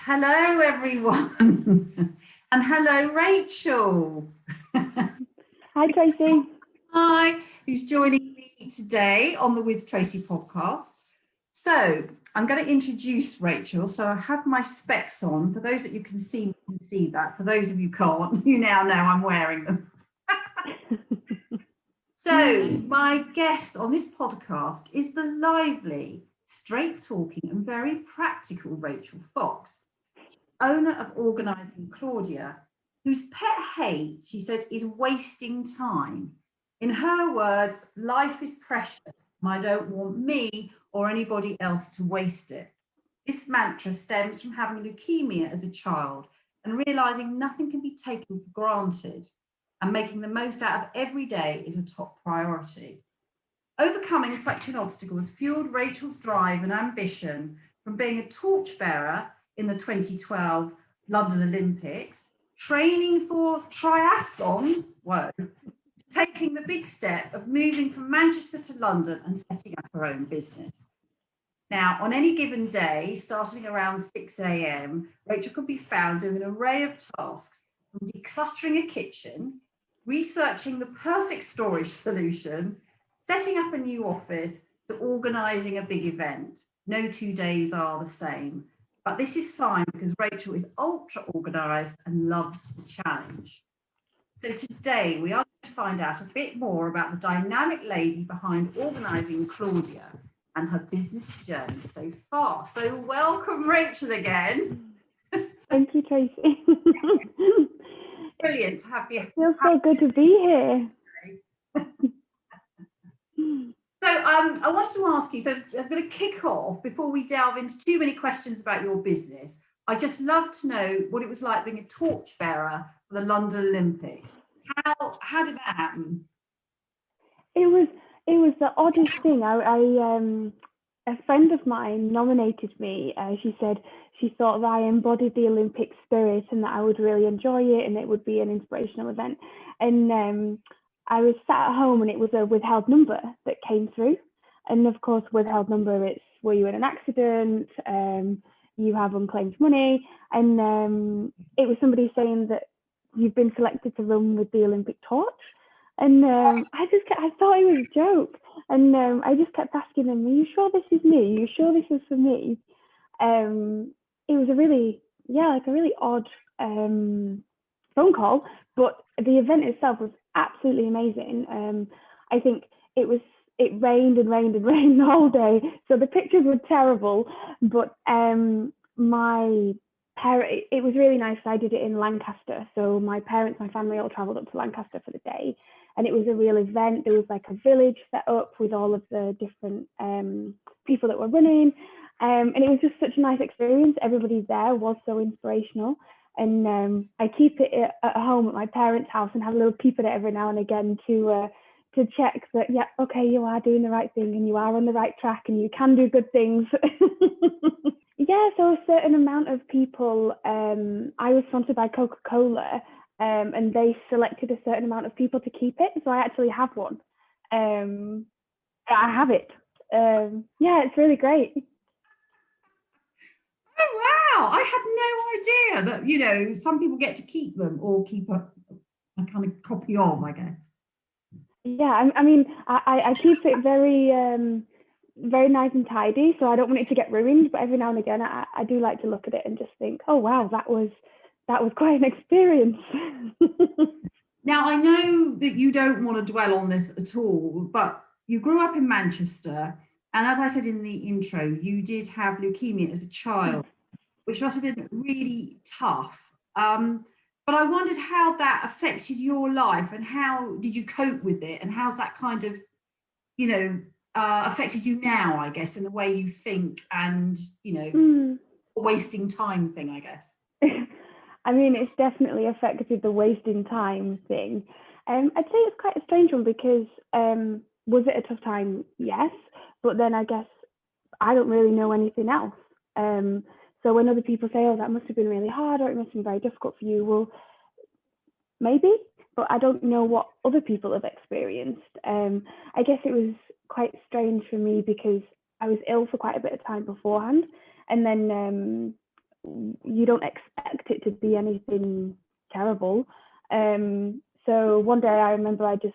Hello everyone. And hello Rachel. Hi Tracy. Hi, who's joining me today on the With Tracy podcast. So I'm going to introduce Rachel. So I have my specs on. For those that you can see that. For those of you can't, you now know I'm wearing them. So my guest on this podcast is the lively, straight-talking and very practical Rachel Fox, owner of Organising Claudia, whose pet hate, she says, is wasting time. In her words, life is precious and I don't want me or anybody else to waste it. This mantra stems from having leukemia as a child and realising nothing can be taken for granted, and making the most out of every day is a top priority. Overcoming such an obstacle has fueled Rachel's drive and ambition from being a torchbearer in the 2012 London Olympics, training for triathlons, taking the big step of moving from Manchester to London and setting up her own business. Now, on any given day, starting around 6 a.m, Rachel could be found doing an array of tasks, from decluttering a kitchen, researching the perfect storage solution, setting up a new office, to organising a big event. No 2 days are the same. But this is fine because Rachel is ultra organised and loves the challenge. So today we are going to find out a bit more about the dynamic lady behind Organising Claudia and her business journey so far. So welcome, Rachel, again. Thank you, Tracy. Brilliant to have you. It feels so good to be here. So I wanted to ask you, so I'm going to kick off before we delve into too many questions about your business. I'd just love to know what it was like being a torchbearer for the London Olympics. How did that happen? It was the oddest thing. A friend of mine nominated me. She said she thought that I embodied the Olympic spirit and that I would really enjoy it and it would be an inspirational event. And I was sat at home and it was a withheld number that came through. And of course, withheld number, it's were you in an accident, you have unclaimed money. And it was somebody saying that you've been selected to run with the Olympic torch. And I thought it was a joke. And I just kept asking them, are you sure this is me? Are you sure this is for me? It was a really odd phone call, but the event itself was absolutely amazing. I think it rained and rained and rained the whole day, so the pictures were terrible, but it was really nice. I did it in Lancaster, so my parents, my family all travelled up to Lancaster for the day, and it was a real event. There was like a village set up with all of the different people that were running, and it was just such a nice experience. Everybody there was so inspirational. And I keep it at home at my parents' house and have a little peep at it every now and again to check that, yeah, okay, you are doing the right thing and you are on the right track and you can do good things. Yeah, so a certain amount of people, I was sponsored by Coca-Cola, and they selected a certain amount of people to keep it. So I actually have one. I have it. Yeah, it's really great. Oh, wow. I had no idea that, some people get to keep them or keep a kind of copy of, I guess. Yeah, I mean, I keep it very, very nice and tidy, so I don't want it to get ruined. But every now and again, I do like to look at it and just think, oh, wow, that was quite an experience. Now, I know that you don't want to dwell on this at all, but you grew up in Manchester. And as I said in the intro, you did have leukemia as a child, which must have been really tough. But I wondered how that affected your life and how did you cope with it? And how's that kind of, affected you now, I guess, in the way you think and, wasting time thing, I guess. I mean, it's definitely affected the wasting time thing. I'd say it's quite a strange one because was it a tough time? Yes. But then I guess I don't really know anything else. So when other people say, oh, that must have been really hard or it must have been very difficult for you, well, maybe, but I don't know what other people have experienced. I guess it was quite strange for me because I was ill for quite a bit of time beforehand. And then you don't expect it to be anything terrible. So one day I remember I just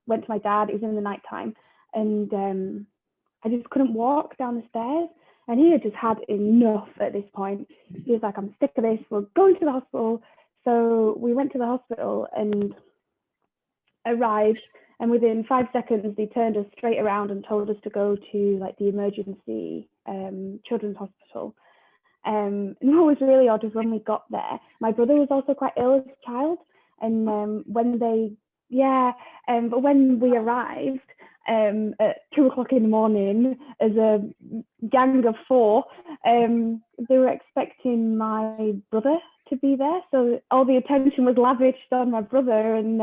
went to my dad, it was in the night time, and I just couldn't walk down the stairs. And he had just had enough at this point. He was like, I'm sick of this, we're going to the hospital. So we went to the hospital and arrived, and within 5 seconds they turned us straight around and told us to go to like the emergency children's hospital. And what was really odd was when we got there, my brother was also quite ill as a child, and but when we arrived at 2 o'clock in the morning as a gang of 4, they were expecting my brother to be there, so all the attention was lavished on my brother, and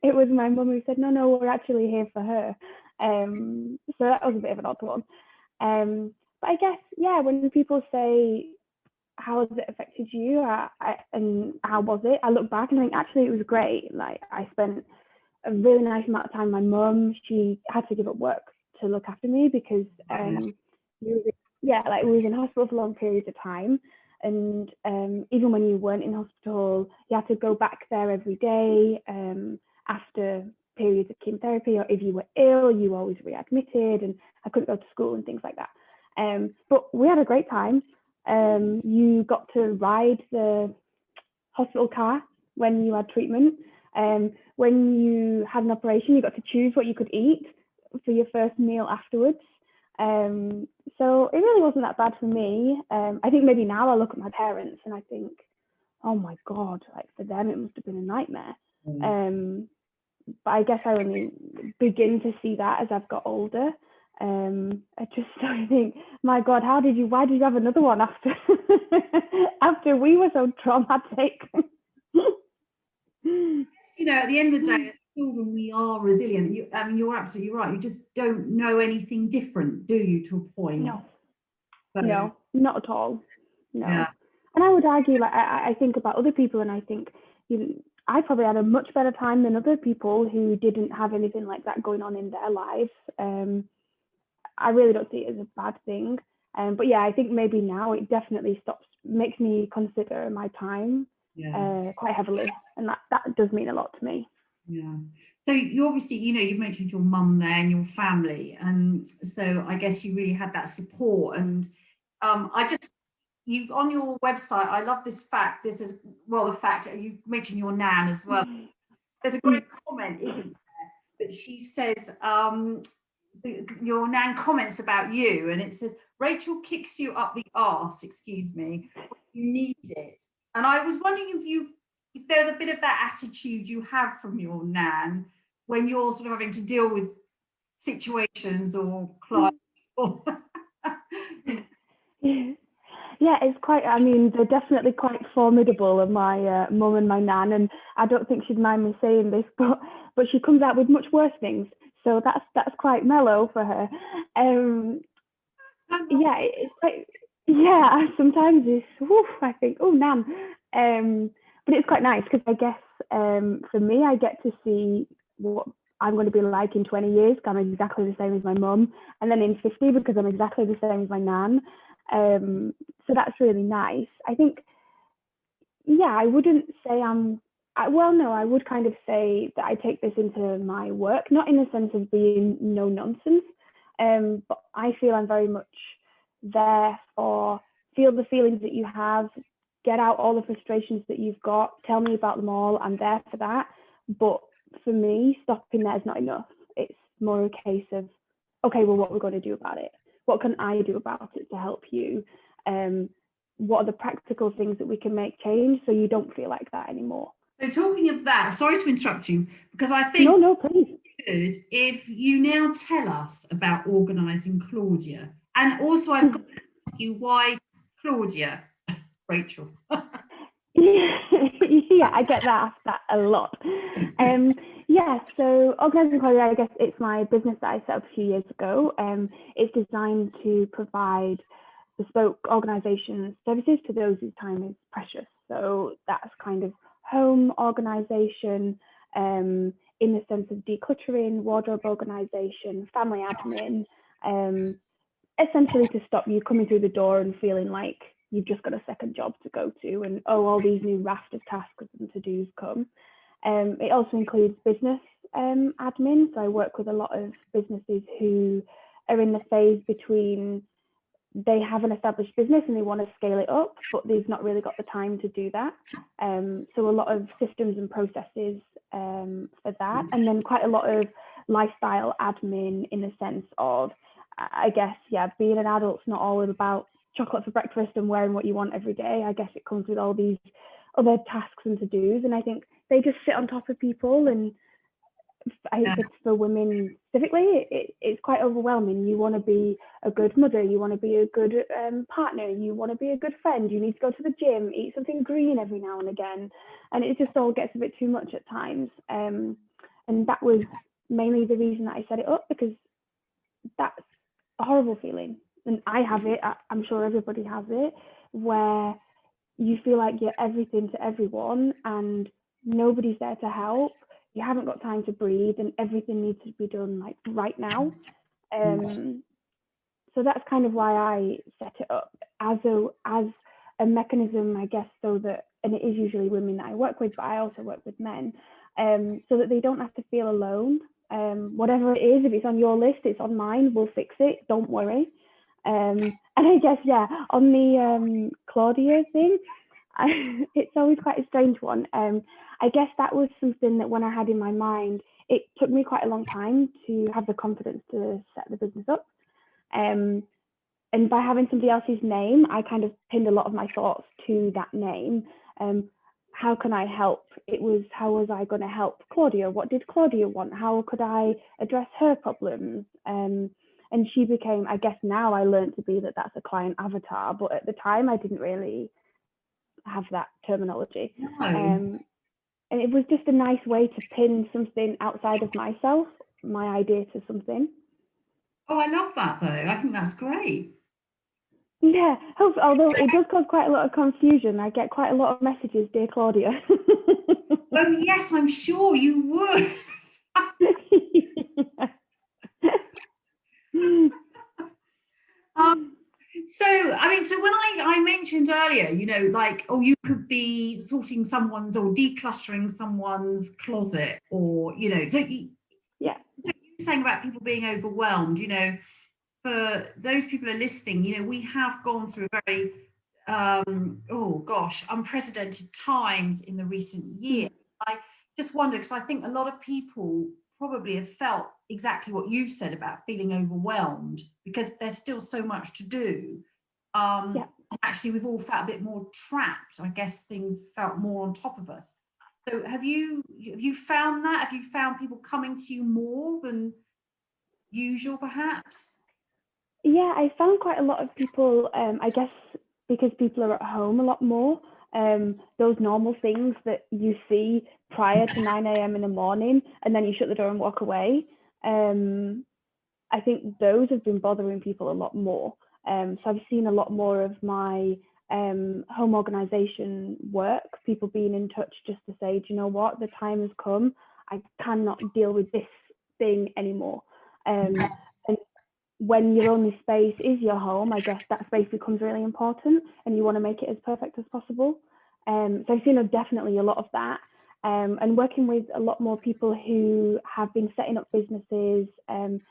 it was my mum who said, no, we're actually here for her. So that was a bit of an odd one. But I guess, when people say, how has it affected you, and how was it, I look back and think actually it was great. Like, I spent a really nice amount of time with my mum. She had to give up work to look after me because we was in hospital for long periods of time. And even when you weren't in hospital, you had to go back there every day after periods of chemotherapy, or if you were ill, you were always readmitted, and I couldn't go to school and things like that. But we had a great time. You got to ride the hospital car when you had treatment. When you had an operation, you got to choose what you could eat for your first meal afterwards. So it really wasn't that bad for me. I think maybe now I look at my parents and I think, oh my God, like for them it must have been a nightmare. But I guess I only begin to see that as I've got older. I just sort of think, my God, why did you have another one after after we were so traumatic? At the end of the day, as children, we are resilient. You're absolutely right. You just don't know anything different, do you, to a point? No, no, not at all. No. Yeah. And I would argue, like, I think about other people, and I think I probably had a much better time than other people who didn't have anything like that going on in their lives. I really don't see it as a bad thing. But I think maybe now it definitely makes me consider my time quite heavily, and that does mean a lot to me. Yeah. So you obviously, you've mentioned your mum there and your family, and so I guess you really had that support. And you on your website, I love this fact. This is the fact that you mentioned your nan as well. There's a great comment, isn't there? That she says, your nan comments about you, and it says, Rachel kicks you up the arse, excuse me, when you need it. And I was wondering if there's a bit of that attitude you have from your nan when you're sort of having to deal with situations or clients. Yeah, it's quite, they're definitely quite formidable, and my mum and my nan, and I don't think she'd mind me saying this, but she comes out with much worse things. So that's quite mellow for her. It's quite, sometimes it's, I think, oh, nan. But it's quite nice because I guess for me, I get to see what I'm going to be like in 20 years. I'm exactly the same as my mum. And then in 50, because I'm exactly the same as my nan. So that's really nice. I think, I wouldn't say I would kind of say that I take this into my work, not in the sense of being no nonsense, but I feel I'm very much there for feel the feelings that you have, get out all the frustrations that you've got, tell me about them all, I'm there for that. But for me, stopping there is not enough. It's more a case of, okay, well, what we're going to do about it? What can I do about it to help you? What are the practical things that we can make change so you don't feel like that anymore? So talking of that, sorry to interrupt you, because I think no, please. It's good if you now tell us about Organising Claudia. And also I've got to ask you, why Claudia, Rachel? I get that a lot. So Organising Claudia, I guess it's my business that I set up a few years ago. It's designed to provide bespoke organisation services to those whose time is precious. So that's kind of home organisation, in the sense of decluttering, wardrobe organisation, family admin, essentially to stop you coming through the door and feeling like you've just got a second job to go to, and all these new raft of tasks and to-dos come. It also includes business admin. So I work with a lot of businesses who are in the phase between they have an established business and they want to scale it up, but they've not really got the time to do that. So a lot of systems and processes for that. And then quite a lot of lifestyle admin in the sense of, I guess, yeah, being an adult's not all about chocolate for breakfast and wearing what you want every day. I guess it comes with all these other tasks and to-dos. And I think they just sit on top of people, and I think it's for women specifically, it's quite overwhelming. You want to be a good mother, you want to be a good partner, you want to be a good friend, you need to go to the gym, eat something green every now and again, and it just all gets a bit too much at times. And that was mainly the reason that I set it up, because that's a horrible feeling, and I have it. I'm sure everybody has it, where you feel like you're everything to everyone and nobody's there to help. You haven't got time to breathe, and everything needs to be done like right now. So that's kind of why I set it up as a mechanism, I guess, so that, and it is usually women that I work with, but I also work with men, so that they don't have to feel alone. Whatever it is, if it's on your list, it's on mine, we'll fix it, don't worry. And I guess, yeah, on the Claudia thing, it's always quite a strange one. I guess that was something that when I had in my mind, it took me quite a long time to have the confidence to set the business up. And by having somebody else's name, I kind of pinned a lot of my thoughts to that name. How can I help? It was, how was I going to help Claudia? What did Claudia want? How could I address her problems? And she became, I guess now I learned to be that's a client avatar, but at the time I didn't really have that terminology. No. And it was just a nice way to pin something outside of myself, my idea, to something. Oh, I love that though. I think that's great. Yeah, although it does cause quite a lot of confusion. I get quite a lot of messages, dear Claudia. Oh yes, I'm sure you would. So, I mean, so when I mentioned earlier, you know, like, oh, you could be sorting someone's or decluttering someone's closet, or, you know, yeah, so you were saying about people being overwhelmed, you know, for those people who are listening, you know, we have gone through a very, oh gosh, unprecedented times in the recent year. I just wonder, because I think a lot of people probably have felt exactly what you've said about feeling overwhelmed, because there's still so much to do. Actually, we've all felt a bit more trapped. I guess things felt more on top of us. So have you found that? Have you found people coming to you more than usual, perhaps? Yeah, I found quite a lot of people, I guess, because people are at home a lot more. Those normal things that you see prior to 9 a.m. in the morning, and then you shut the door and walk away. I think those have been bothering people a lot more. So I've seen a lot more of my home organisation work, people being in touch just to say, do you know what, the time has come. I cannot deal with this thing anymore. And when your only space is your home, I guess that space becomes really important, and you want to make it as perfect as possible. So I've seen definitely a lot of that, and working with a lot more people who have been setting up businesses and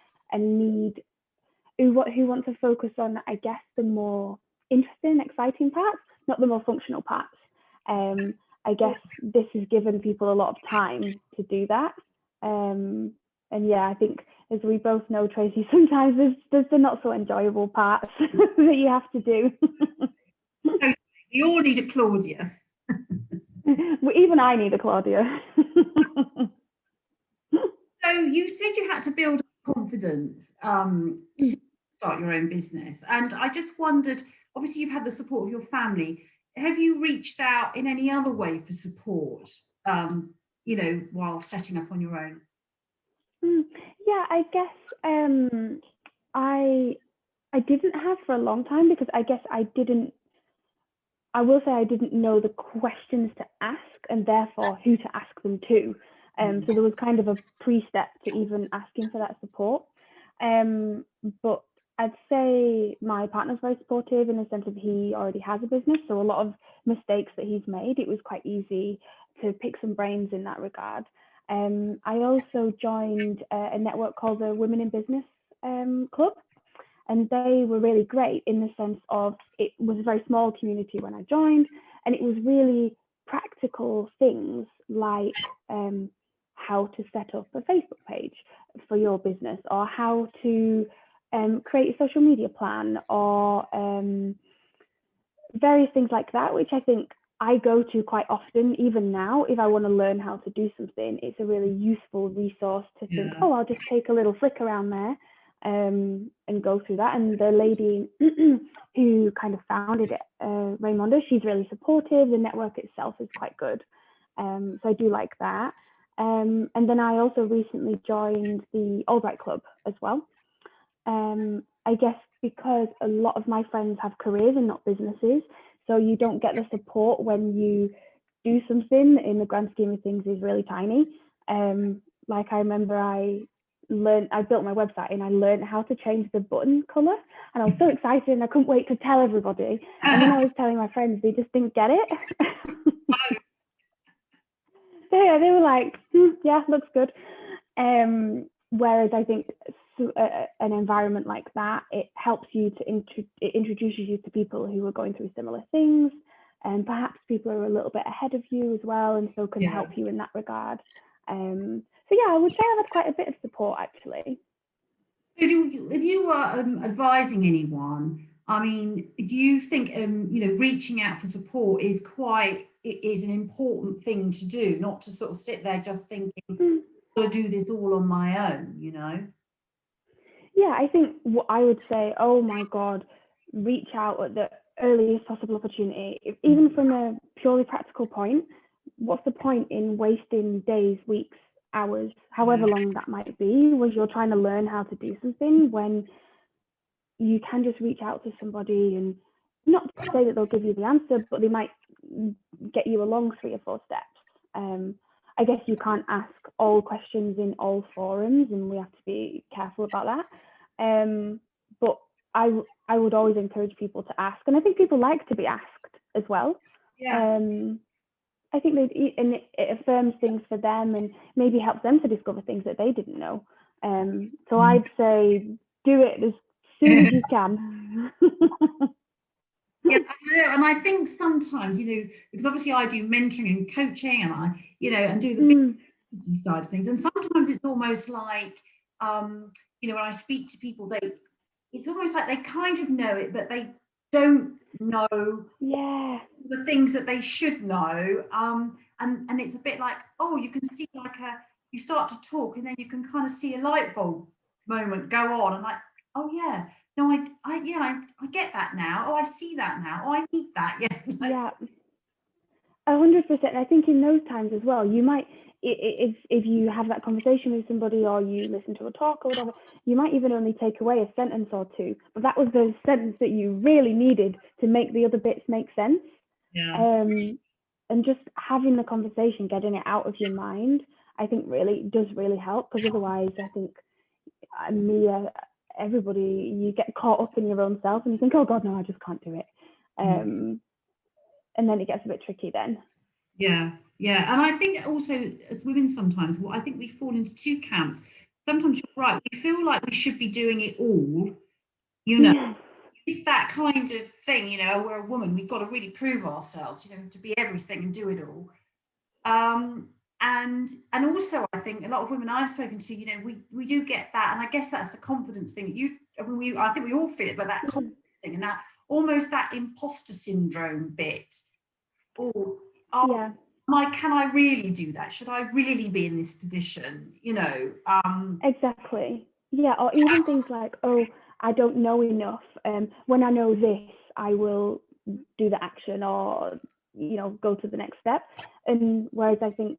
who want to focus on, I guess, the more interesting, exciting parts, not the more functional parts. I guess this has given people a lot of time to do that. And yeah, I think, as we both know, Tracy, sometimes there's the not so enjoyable parts that you have to do. We all need a Claudia. Well, even I need a Claudia. So you said you had to build confidence to start your own business, and I just wondered, obviously you've had the support of your family. Have you reached out in any other way for support, you know, while setting up on your own? Yeah, I guess I didn't have for a long time, because I guess I will say I didn't know the questions to ask, and therefore who to ask them to. So there was kind of a pre-step to even asking for that support. But I'd say my partner's very supportive in the sense of he already has a business, so a lot of mistakes that he's made, it was quite easy to pick some brains in that regard. I also joined a network called the Women in Business Club, and they were really great in the sense of it was a very small community when I joined, and it was really practical things like how to set up a Facebook page for your business, or how to create a social media plan, or various things like that, which I think I go to quite often. Even now, if I want to learn how to do something, it's a really useful resource to think, oh, I'll just take a little flick around there and go through that. And the lady who kind of founded it, Raymonda, she's really supportive. The network itself is quite good. So I do like that. And then I also recently joined the Albright Club as well. I guess because a lot of my friends have careers and not businesses, so you don't get the support when you do something in the grand scheme of things is really tiny. Like I remember I built my website and I learned how to change the button color, and I was so excited and I couldn't wait to tell everybody. And then I was telling my friends, they just didn't get it. Yeah, they were like, yeah, looks good. Whereas I think an environment like that, it helps you to it introduces you to people who are going through similar things, and perhaps people are a little bit ahead of you as well, and so can help you in that regard. So yeah, I would say I've had quite a bit of support actually. So if you were advising anyone, I mean, do you think reaching out for support is an important thing to do, not to sort of sit there just thinking, I've got to do this all on my own, Yeah, I think what I would say, oh my God, reach out at the earliest possible opportunity. Even from a purely practical point, what's the point in wasting days, weeks, hours, however long that might be, when you're trying to learn how to do something, when you can just reach out to somebody, and not to say that they'll give you the answer, but they might get you along 3 or 4 steps. I guess you can't ask all questions in all forums, and we have to be careful about that. But I would always encourage people to ask, and I think people like to be asked as well. Yeah. I think and it affirms things for them, and maybe helps them to discover things that they didn't know. So I'd say do it as soon as you can. Yeah, and I think sometimes, because obviously I do mentoring and coaching, and I, and do the big side of things. And sometimes it's almost like, when I speak to people, it's almost like they kind of know it, but they don't know the things that they should know. And it's a bit like, you can see you start to talk, and then you can kind of see a light bulb moment go on, and like, oh yeah. No, I get that now. Oh, I see that now. Oh, I need that. Yeah. 100%. I think in those times as well, you might, if you have that conversation with somebody, or you listen to a talk or whatever, you might even only take away a sentence or two, but that was the sentence that you really needed to make the other bits make sense. Yeah. And just having the conversation, getting it out of your mind, I think does really help, because otherwise, I think everybody, you get caught up in your own self, and you think, oh God, no, I just can't do it. And then it gets a bit tricky then. Yeah. And I think also as women sometimes, I think we fall into 2 camps. Sometimes you're right, we feel like we should be doing it all, It's that kind of thing, we're a woman, we've got to really prove ourselves, to be everything and do it all. And also, I think a lot of women I've spoken to, we do get that, and I guess that's the confidence thing. I think we all feel it, but that confidence thing, and that almost that imposter syndrome bit. Can I really do that? Should I really be in this position? Exactly. Yeah, or even things like, I don't know enough. When I know this, I will do the action, or go to the next step. And whereas I think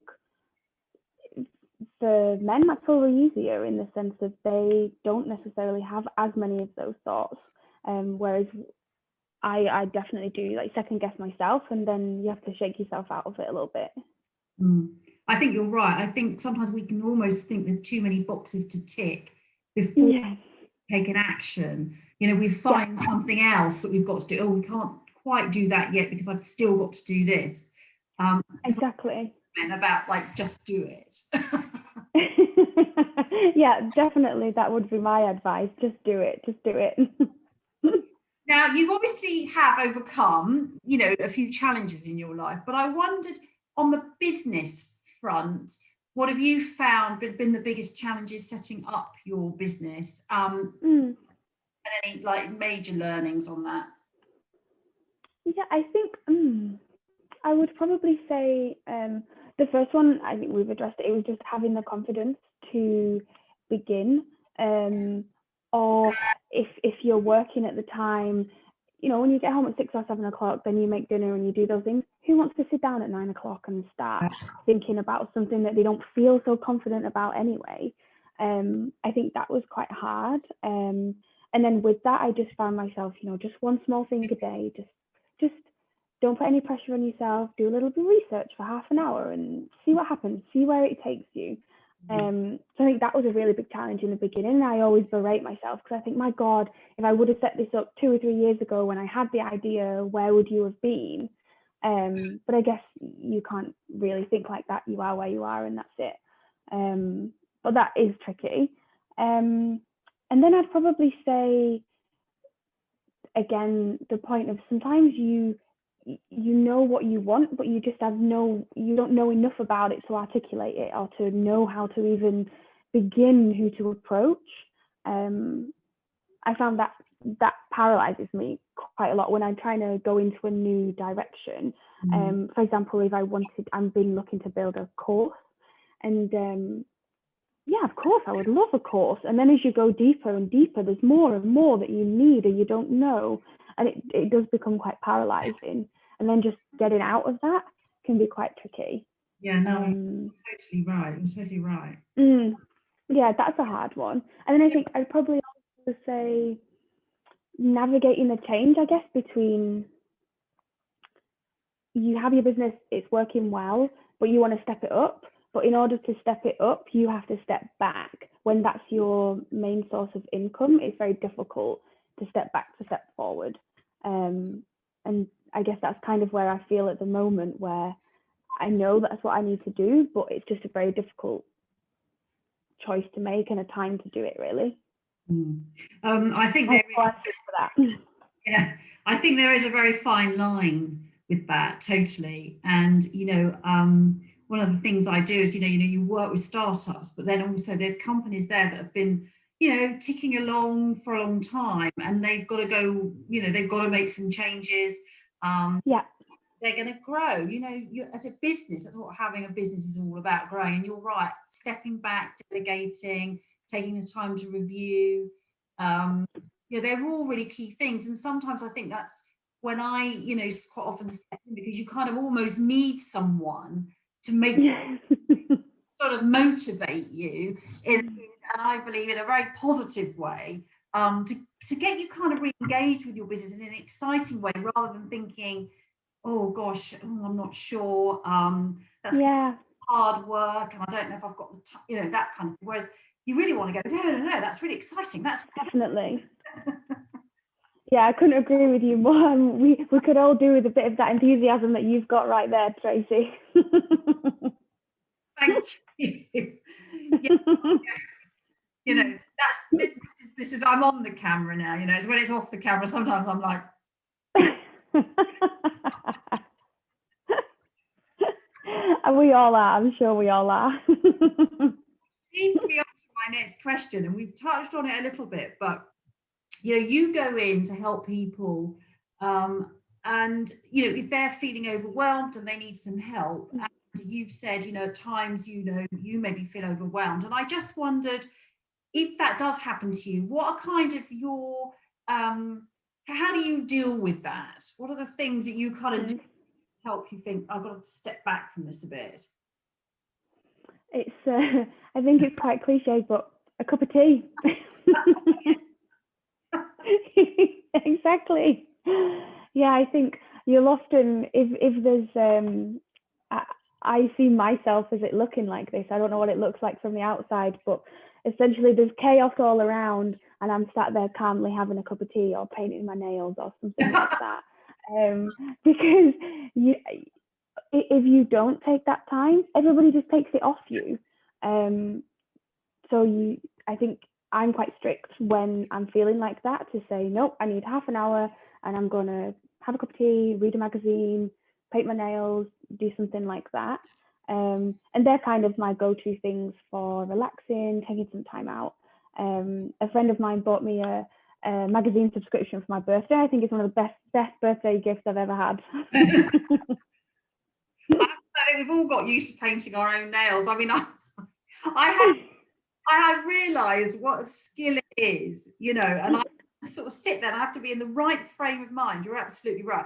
for men, that's probably easier in the sense that they don't necessarily have as many of those thoughts. Whereas I definitely do second guess myself, and then you have to shake yourself out of it a little bit. I think you're right. I think sometimes we can almost think there's too many boxes to tick before taking action. we find something else that we've got to do. Oh, we can't quite do that yet because I've still got to do this. Exactly. And about like, just do it. Yeah, definitely. That would be my advice. Just do it. Just do it. Now, you obviously have overcome, a few challenges in your life, but I wondered on the business front, what have you found been the biggest challenges setting up your business? And any like major learnings on that? Yeah, I think I would probably say the first one, I think we've addressed it. It was just having the confidence to begin. Or if you're working at the time, when you get home at 6 or 7 o'clock, then you make dinner and you do those things. Who wants to sit down at 9 o'clock and start thinking about something that they don't feel so confident about anyway? I think that was quite hard. And then with that, I just found myself, just one small thing a day, just don't put any pressure on yourself. Do a little bit of research for half an hour and see what happens, see where it takes you. So I think that was a really big challenge in the beginning. And I always berate myself because I think, my God, if I would have set this up 2 or 3 years ago when I had the idea, where would you have been? But I guess you can't really think like that. You are where you are and that's it. But that is tricky. And then I'd probably say, again, the point of sometimes you know what you want, but you just you don't know enough about it to articulate it or to know how to even begin who to approach. I found that paralyzes me quite a lot when I'm trying to go into a new direction. For example, if I've been looking to build a course, and yeah, of course, I would love a course. And then as you go deeper and deeper, there's more and more that you need or you don't know. And it does become quite paralyzing. And then just getting out of that can be quite tricky. Yeah, no, you're totally right. You're totally right. Yeah, that's a hard one. And then I think I'd probably also say navigating the change, I guess, between you have your business, it's working well, but you want to step it up. But in order to step it up, you have to step back. When that's your main source of income, it's very difficult to step back to step forward. And I guess that's kind of where I feel at the moment, where I know that's what I need to do, but it's just a very difficult choice to make and a time to do it, really. I think I think there is a very fine line with that, totally. And one of the things I do is you work with startups, but then also there's companies there that have been ticking along for a long time, and they've got to go, they've got to make some changes. They're going to grow. You as a business, that's what having a business is all about, growing. And you're right, stepping back, delegating, taking the time to review. They're all really key things. And sometimes I think that's when I, quite often step in, because you kind of almost need someone to make sort of motivate you and I believe in a very positive way, to get you kind of re-engaged with your business in an exciting way, rather than thinking, oh gosh, I'm not sure, that's hard work and I don't know if I've got the time, that kind of thing. Whereas you really want to go, no, that's really exciting. That's definitely. Yeah, I couldn't agree with you more. We could all do with a bit of that enthusiasm that you've got right there, Tracy. Thank you. This is I'm on the camera now. It's when it's off the camera, sometimes I'm like. And we all are. I'm sure we all are. Leads me on to my next question, and we've touched on it a little bit, but you go in to help people, and if they're feeling overwhelmed and they need some help, and you've said at times you maybe feel overwhelmed, and I just wondered if that does happen to you, what are kind of your how do you deal with that? What are the things that you kind of do to help you think, I've got to step back from this a bit? It's I think it's quite cliche, but a cup of tea. Exactly. Yeah, I think you'll often, if there's I see myself as it looking like this. I don't know what it looks like from the outside, but essentially there's chaos all around and I'm sat there calmly having a cup of tea or painting my nails or something like that. Because if you don't take that time, everybody just takes it off you. I think I'm quite strict when I'm feeling like that to say, nope, I need half an hour and I'm going to have a cup of tea, read a magazine, paint my nails, do something like that. And they're kind of my go-to things for relaxing, taking some time out. A friend of mine bought me a magazine subscription for my birthday. I think it's one of the best birthday gifts I've ever had. I think we've all got used to painting our own nails. I mean, I have realised what a skill it is, you know, and I sort of sit there and I have to be in the right frame of mind. You're absolutely right.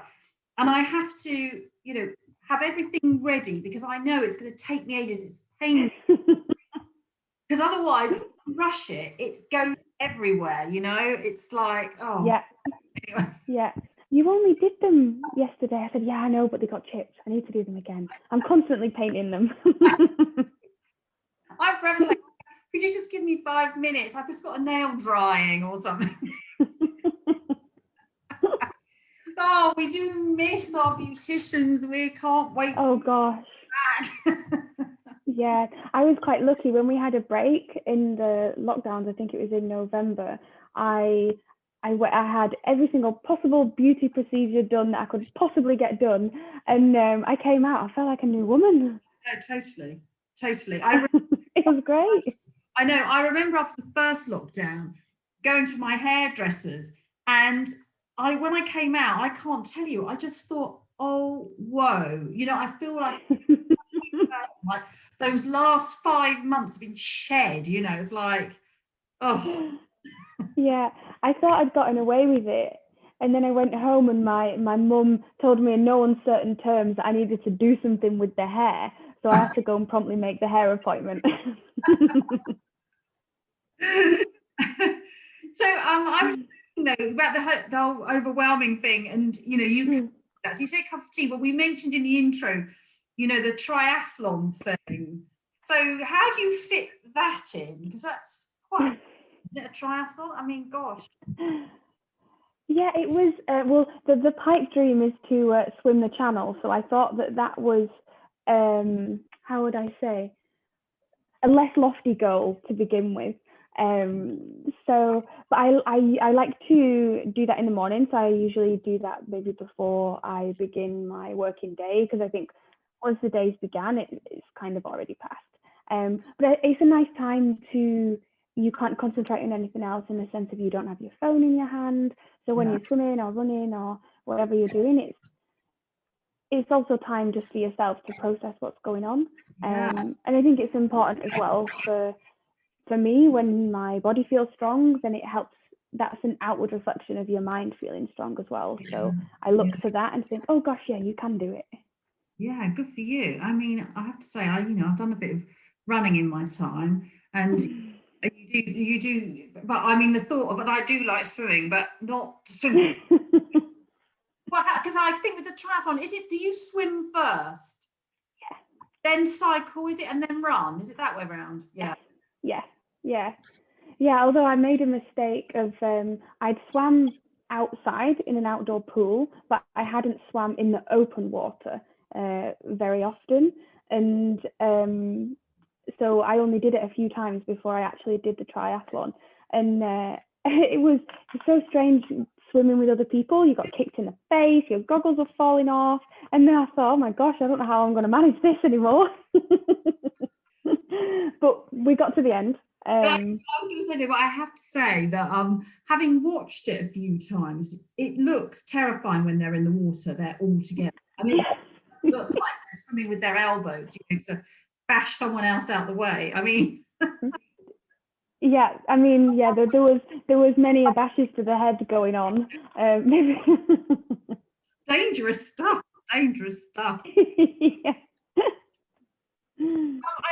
And I have to, you know, have everything ready because I know it's going to take me ages. It's painful. Because otherwise, if you rush it, it goes everywhere, you know? It's like, oh. Yeah. Anyway. Yeah. You only did them yesterday. I said, yeah, I know, but they got chipped. I need to do them again. I'm constantly painting them. I'm forever saying, could you just give me 5 minutes? I've just got a nail drying or something. Oh, we do miss our beauticians. We can't wait. Oh, gosh. Yeah, I was quite lucky when we had a break in the lockdowns. I think it was in November. I had every single possible beauty procedure done that I could possibly get done, and I came out. I felt like a new woman. No, totally. It was great. I know. I remember after the first lockdown, going to my hairdressers, and when I came out, I can't tell you. I just thought, oh, whoa! You know, I feel like those last 5 months have been shed. You know, it's like, oh. Yeah, I thought I'd gotten away with it. And then I went home and my mum told me in no uncertain terms that I needed to do something with the hair. So I had to go and promptly make the hair appointment. So I was thinking though about the whole overwhelming thing, and you know, you say a cup of tea, but we mentioned in the intro, you know, the triathlon thing. So how do you fit that in? Because that's quite. Is it a triathlon? I mean, gosh. Yeah, it was. Well, the pipe dream is to swim the channel. So I thought that was, how would I say, a less lofty goal to begin with. But I like to do that in the morning. So I usually do that maybe before I begin my working day, because I think once the day's began, it's kind of already passed. But it's a nice time you can't concentrate on anything else, in the sense of you don't have your phone in your hand. So when you're swimming or running or whatever you're doing, it's also time just for yourself to process what's going on. And I think it's important as well for me, when my body feels strong, then it helps. That's an outward reflection of your mind feeling strong as well. So I look to that and think, oh gosh, yeah, you can do it. Yeah, good for you. I mean, I have to say, I've done a bit of running in my time, and you do, but I mean, the thought of it, I do like swimming, but not swimming. Well, because I think with the triathlon, do you swim first? Yeah. Then cycle, is it, and then run? Is it that way around? Yeah. Yeah, although I made a mistake of, I'd swam outside in an outdoor pool, but I hadn't swam in the open water very often. And so I only did it a few times before I actually did the triathlon. And it was so strange swimming with other people. You got kicked in the face, your goggles were falling off. And then I thought, oh my gosh, I don't know how I'm going to manage this anymore. But we got to the end. I was going to say that, but I have to say that having watched it a few times, it looks terrifying when they're in the water. They're all together. I mean, it looks like they're swimming with their elbows, to bash someone else out the way. I mean, yeah. I mean, yeah. There was many bashes to the head going on. Dangerous stuff. Yeah.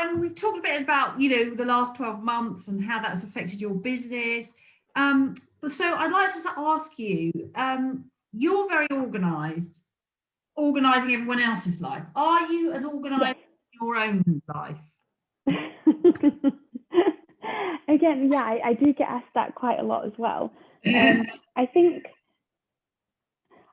And we've talked a bit about, the last 12 months and how that's affected your business. So I'd like to ask you, you're very organised, organising everyone else's life. Are you as organised in your own life? Again, yeah, I do get asked that quite a lot as well. I think,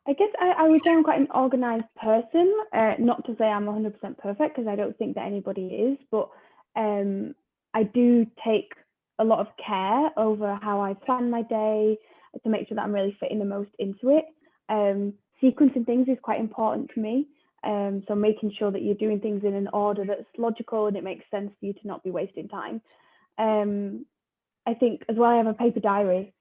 I guess I would say I'm quite an organised person. Not to say I'm 100% perfect, because I don't think that anybody is, but I do take a lot of care over how I plan my day to make sure that I'm really fitting the most into it. Sequencing things is quite important to me. So making sure that you're doing things in an order that's logical and it makes sense for you to not be wasting time. I think as well, I have a paper diary,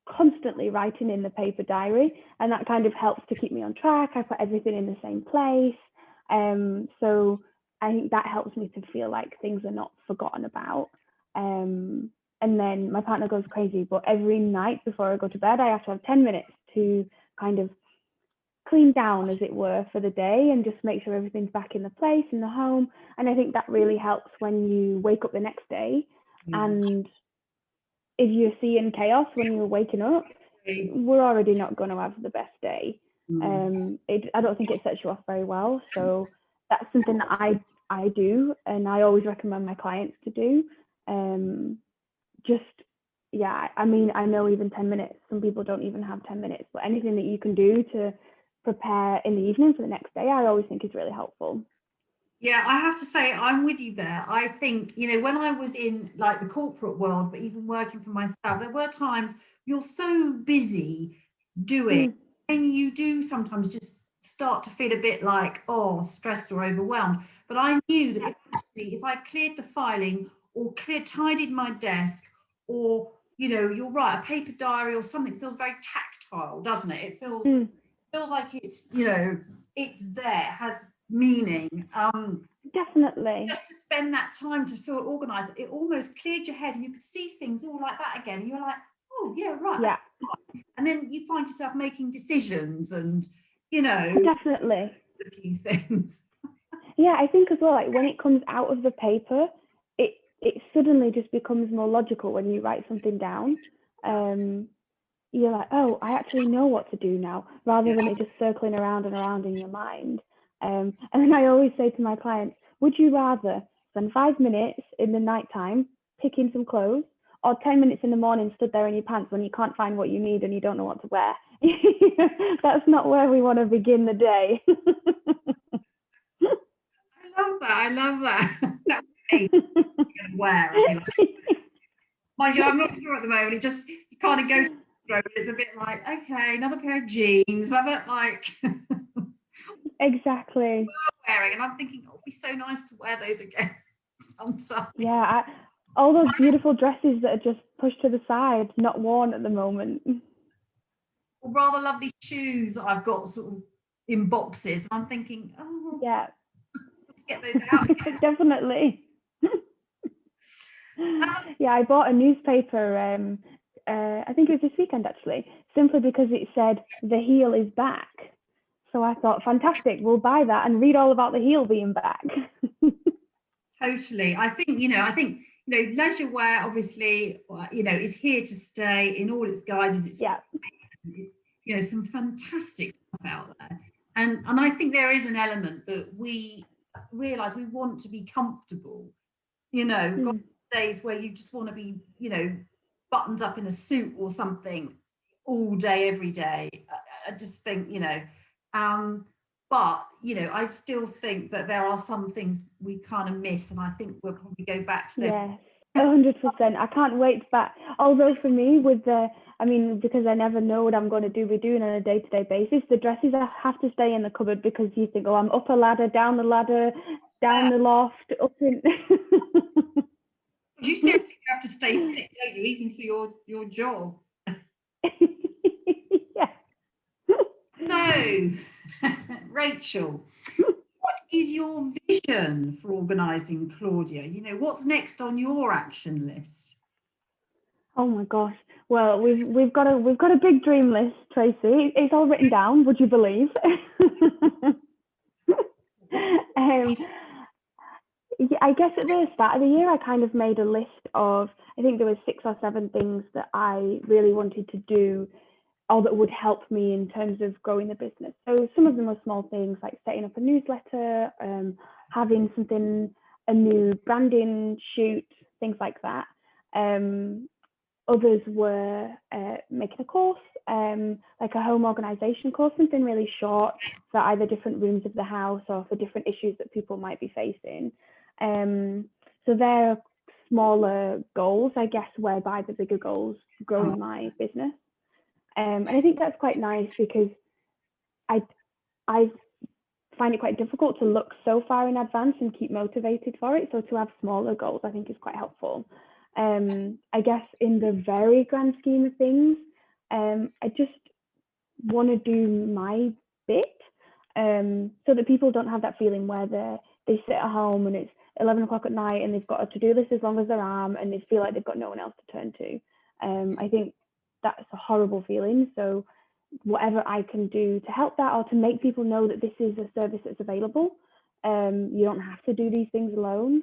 constantly writing in the paper diary, and that kind of helps to keep me on track. I put everything in the same place. So I think that helps me to feel like things are not forgotten about. And then my partner goes crazy, but every night before I go to bed, I have to have 10 minutes to kind of clean down, as it were, for the day, and just make sure everything's back in the place in the home. And I think that really helps when you wake up the next day. And if you're seeing chaos when you're waking up, we're already not going to have the best day. I don't think it sets you off very well. So that's something that I do, and I always recommend my clients to do. I mean, I know even 10 minutes, some people don't even have 10 minutes, but anything that you can do to prepare in the evening for the next day, I always think is really helpful. Yeah, I have to say, I'm with you there. I think, when I was in like the corporate world, but even working for myself, there were times you're so busy doing, and you do sometimes just start to feel a bit like, stressed or overwhelmed. But I knew that if I cleared the filing or tidied my desk, or, you're right, a paper diary or something feels very tactile, doesn't it? It feels like it's, it's there, has meaning. Definitely. Just to spend that time to feel organized, it almost cleared your head and you could see things all like that again. You're like, oh yeah, right. Yeah. And then you find yourself making decisions and, definitely a few things. Yeah, I think as well, like when it comes out of the paper, it suddenly just becomes more logical when you write something down. You're like, oh, I actually know what to do now, rather than it just circling around and around in your mind. And then I always say to my clients, would you rather spend 5 minutes in the nighttime picking some clothes, or 10 minutes in the morning stood there in your pants when you can't find what you need and you don't know what to wear? That's not where we want to begin the day. I love that. That's me. Wear. Mind you, I'm not sure at the moment. It just, you kind of go through it. It's a bit like, okay, another pair of jeans. I'm like exactly. wearing, and I'm thinking, it'd be so nice to wear those again sometime. Yeah, all those beautiful dresses that are just pushed to the side, not worn at the moment. Or rather lovely shoes that I've got sort of in boxes. I'm thinking, yeah, let's get those out again. Definitely. Yeah, I bought a newspaper, I think it was this weekend actually, simply because it said the heel is back. So I thought, fantastic, we'll buy that and read all about the heel being back. Totally. I think, leisure wear obviously, is here to stay in all its guises. It's, some fantastic stuff out there. And I think there is an element that we realise we want to be comfortable, got days where you just want to be, buttoned up in a suit or something all day, every day. I just think, but, I still think that there are some things we kind of miss, and I think we'll probably go back to them. Yes, 100%. I can't wait back. Although for me, because I never know what I'm going to be doing on a day-to-day basis, the dresses have to stay in the cupboard, because you think, I'm up a ladder, down the loft, up in... You seriously have to stay fit, don't you, even for your job? Yeah. So, Rachel, what is your vision for Organising Claudia? What's next on your action list? Oh my gosh. Well, we've got a big dream list, Tracy. It's all written down, would you believe? I guess at the start of the year, I kind of made a list of, I think there was 6 or 7 things that I really wanted to do, or that would help me in terms of growing the business. So some of them were small things like setting up a newsletter, having a new branding shoot, things like that. Others were making a course, like a home organisation course, something really short for either different rooms of the house or for different issues that people might be facing. So they're smaller goals, I guess, whereby the bigger goals growing my business. And I think that's quite nice because I find it quite difficult to look so far in advance and keep motivated for it. So to have smaller goals, I think is quite helpful. I guess in the very grand scheme of things, I just want to do my bit so that people don't have that feeling where they sit at home and it's 11 o'clock at night and they've got a to-do list as long as their arm and they feel like they've got no one else to turn to. I think that's a horrible feeling. So whatever I can do to help that or to make people know that this is a service that's available, you don't have to do these things alone,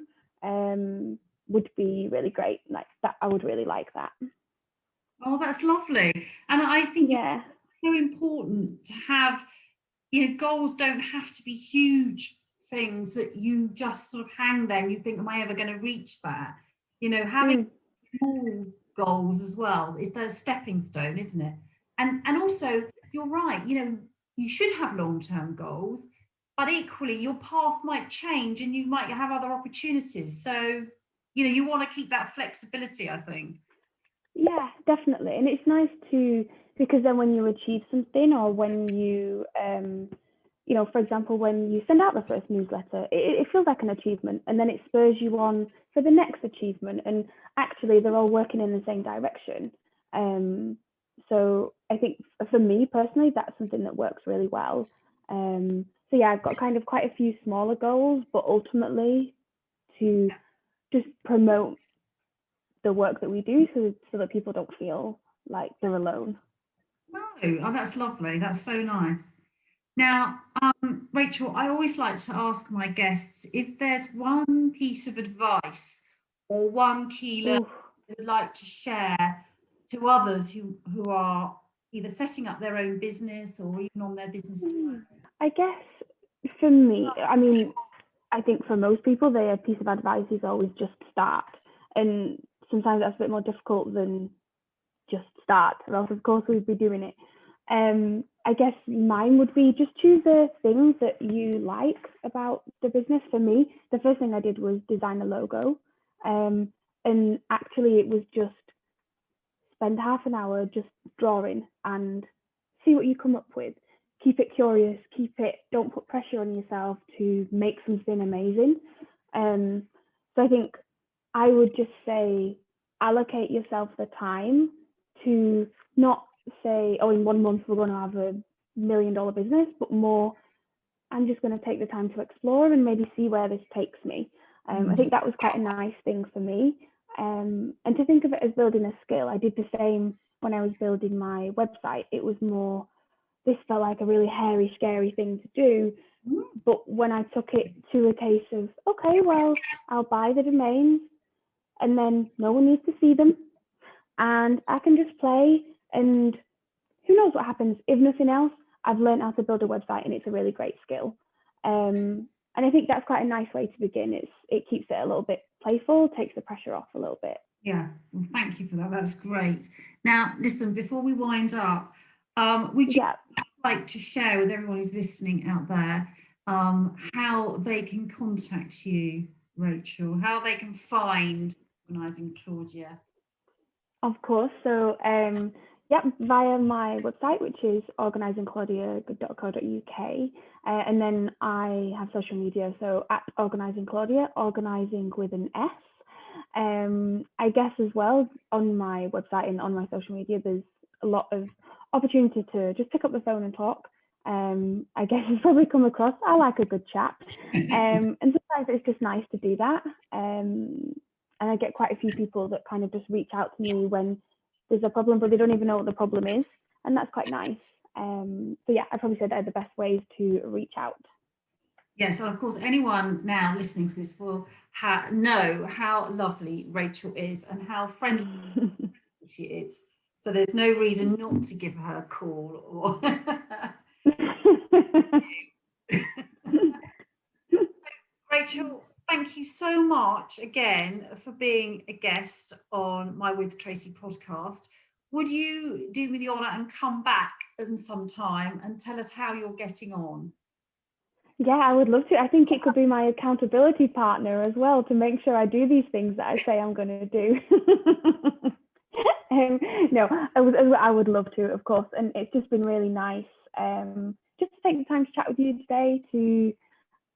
would be really great. Like that, I would really like that. Oh, that's lovely. And I think it's so important to have, goals don't have to be huge things that you just sort of hang there and you think, am I ever going to reach that? Having small goals as well is the stepping stone, isn't it? And also, you're right, you should have long-term goals, but equally your path might change and you might have other opportunities. So, you want to keep that flexibility, I think. Yeah, definitely. And it's nice because then when you achieve something or when you, for example, when you send out the first newsletter, it feels like an achievement and then it spurs you on for the next achievement. And actually, they're all working in the same direction. So I think for me personally, that's something that works really well. So yeah, I've got kind of quite a few smaller goals, but ultimately to just promote the work that we do so that people don't feel like they're alone. No, that's lovely. That's so nice. Now, Rachel, I always like to ask my guests if there's one piece of advice or one key learning you would like to share to others who are either setting up their own business or even on their business. I guess for me, I think for most people, their piece of advice is always just start. And sometimes that's a bit more difficult than just start, or else of course we'd be doing it. I guess mine would be just choose the things that you like about the business. For me, the first thing I did was design a logo. And actually it was just spend half an hour just drawing and see what you come up with. Keep it curious, don't put pressure on yourself to make something amazing. So I think I would just say allocate yourself the time to not say, oh, in 1 month we're going to have $1 million business, but more, I'm just going to take the time to explore and maybe see where this takes me. I think that was quite a nice thing for me. And to think of it as building a skill. I did the same when I was building my website. It was more, this felt like a really hairy, scary thing to do. But when I took it to a case of, okay, well, I'll buy the domains and then no one needs to see them and I can just play and who knows what happens. If nothing else, I've learned how to build a website and it's a really great skill. And I think that's quite a nice way to begin. It keeps it a little bit playful, takes the pressure off a little bit. Yeah, well, thank you for that. That's great. Now, listen, before we wind up, would you like to share with everyone who's listening out there how they can contact you, Rachel, how they can find Organising Claudia? Of course. So, via my website, which is organisingclaudia.co.uk. And then I have social media. So at Organising Claudia, organising with an S. I guess as well on my website and on my social media, there's a lot of opportunity to just pick up the phone and talk. I guess it's probably come across. I like a good chat. And sometimes it's just nice to do that. And I get quite a few people that kind of just reach out to me when there's a problem, but they don't even know what the problem is. And that's quite nice. So yeah, I probably said they're the best ways to reach out. Yes, and of course, anyone now listening to this will know how lovely Rachel is and how friendly she is. So there's no reason not to give her a call or. Rachel, Thank you so much again for being a guest on my With Tracy podcast. Would you do me the honour and come back in some time and tell us how you're getting on? Yeah, I would love to. I think it could be my accountability partner as well, to make sure I do these things that I say I'm going to do. No, I would love to, of course. And it's just been really nice just to take the time to chat with you today, to,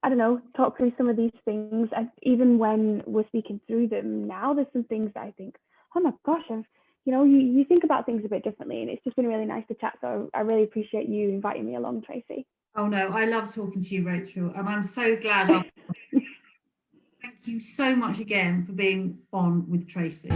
I don't know, talk through some of these things. Even when we're speaking through them now, there's some things that I think, oh my gosh, you think about things a bit differently, and it's just been really nice to chat. So I really appreciate you inviting me along, Tracy. Oh no, I love talking to you, Rachel, and I'm so glad. Thank you so much again for being on with Tracy.